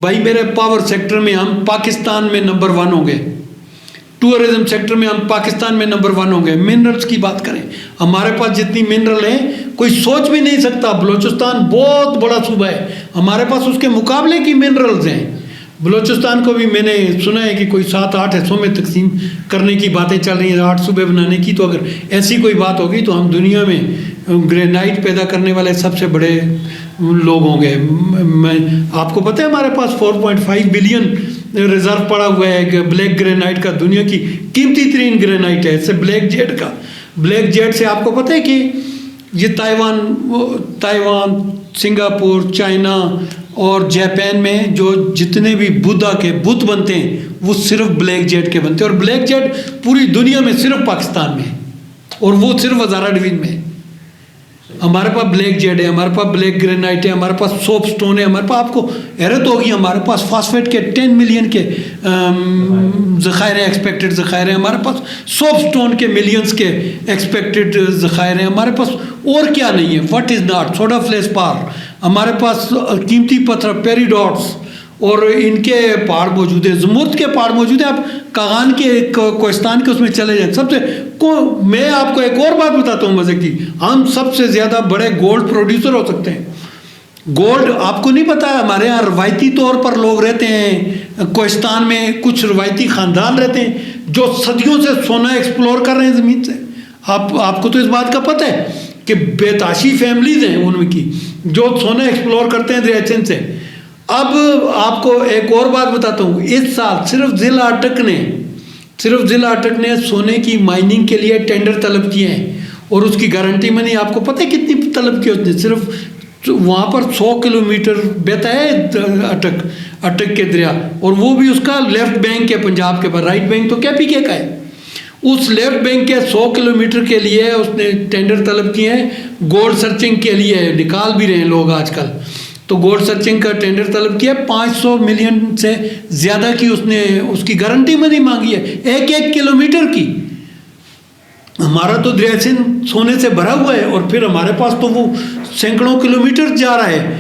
भाई मेरे power sector में हम पाकिस्तान में नंबर 1 हो गए, टूरिज्म सेक्टर में हम पाकिस्तान में नंबर 1 हो गए। मिनरल्स की बात करें, हमारे पास जितनी मिनरल है कोई सोच भी नहीं सकता। बलूचिस्तान बहुत बड़ा सूबा है, हमारे पास उसके मुकाबले की मिनरल्स हैं। बलूचिस्तान को भी मैंने सुना है कि कोई 7-8 हिस्सों में तकसीम करने की बातें चल रही हैं, 8 सूबे बनाने की। तो अगर ऐसी कोई बात होगी तो हम दुनिया में ग्रेनाइट पैदा करने वाले सबसे बड़े लोग होंगे। मैं आपको पता है हमारे पास 4.5 बिलियन रिजर्व पड़ा हुआ है ब्लैक ग्रेनाइट का, दुनिया की कीमती तरीन ग्रेनाइट है। इससे ब्लैक जेड का, ब्लैक जेड से आपको पता है कि ये ताइवान, सिंगापुर, चाइना और जापान में जो जितने भी बुद्धा के बुत बनते हैं वो सिर्फ ब्लैक जेड के बनते हैं। और ब्लैक जेड पूरी दुनिया में सिर्फ पाकिस्तान में है, और वो सिर्फ हज़ारा डिवीज़न में है। हमारे पास ब्लैक जेड है, हमारे पास ब्लैक ग्रेनाइट है, हमारे पास सोप स्टोन है, हमारे पास, आपको हैरत होगी, हमारे पास फास्फेट के 10 मिलियन के ज़खायर एक्सपेक्टेड ज़खायर हैं, हमारे पास सोप स्टोन के मिलियंस के एक्सपेक्टेड ज़खायर हैं, हमारे पास और क्या नहीं है। व्हाट इज़ नॉट सोडा फ्लेसपार, हमारे पास कीमती पत्थर पेरिडोट्स और इनके पहाड़ मौजूद है, ज़मुर्द के पहाड़ मौजूद है। आप कागान के कोहिस्तान के उसमें चले जाए मैं आपको एक और बात बताता हूँ मज़े की, हम सबसे ज़्यादा बड़े गोल्ड प्रोड्यूसर हो सकते हैं। गोल्ड आपको नहीं पता, हमारे यहाँ रवायती तौर पर लोग रहते हैं कोहिस्तान में, कुछ रवायती ख़ानदान रहते हैं जो सदियों से सोना एक्सप्लोर कर रहे हैं ज़मीन से। आपको तो इस बात का पता है कि बेताशी फैमिलीज़ हैं उनकी जो सोना एक्सप्लोर करते हैं दरिया सिंध से। अब आपको एक और बात बताता हूँ, इस साल सिर्फ ज़िला अटक ने सोने की माइनिंग के लिए टेंडर तलब किए हैं, और उसकी गारंटी मनी आपको पता है कितनी तलब की उसने? सिर्फ वहाँ पर 100 किलोमीटर बहता है अटक के दरिया, और वो भी उसका लेफ्ट बैंक है पंजाब के पास, राइट बैंक तो KPK का है। उस लेफ्ट बैंक के 100 किलोमीटर के लिए उसने टेंडर तलब किए हैं। गोल्ड सर्चिंग के लिए निकाल भी रहे हैं लोग आजकल, तो गोल्ड सर्चिंग का टेंडर तलब किया। 500 मिलियन से ज़्यादा की उसने उसकी गारंटी मनी मांगी है, एक किलोमीटर की। हमारा तो दरिया सिंध सोने से भरा हुआ है, और फिर हमारे पास तो वो सैकड़ों किलोमीटर जा रहा है।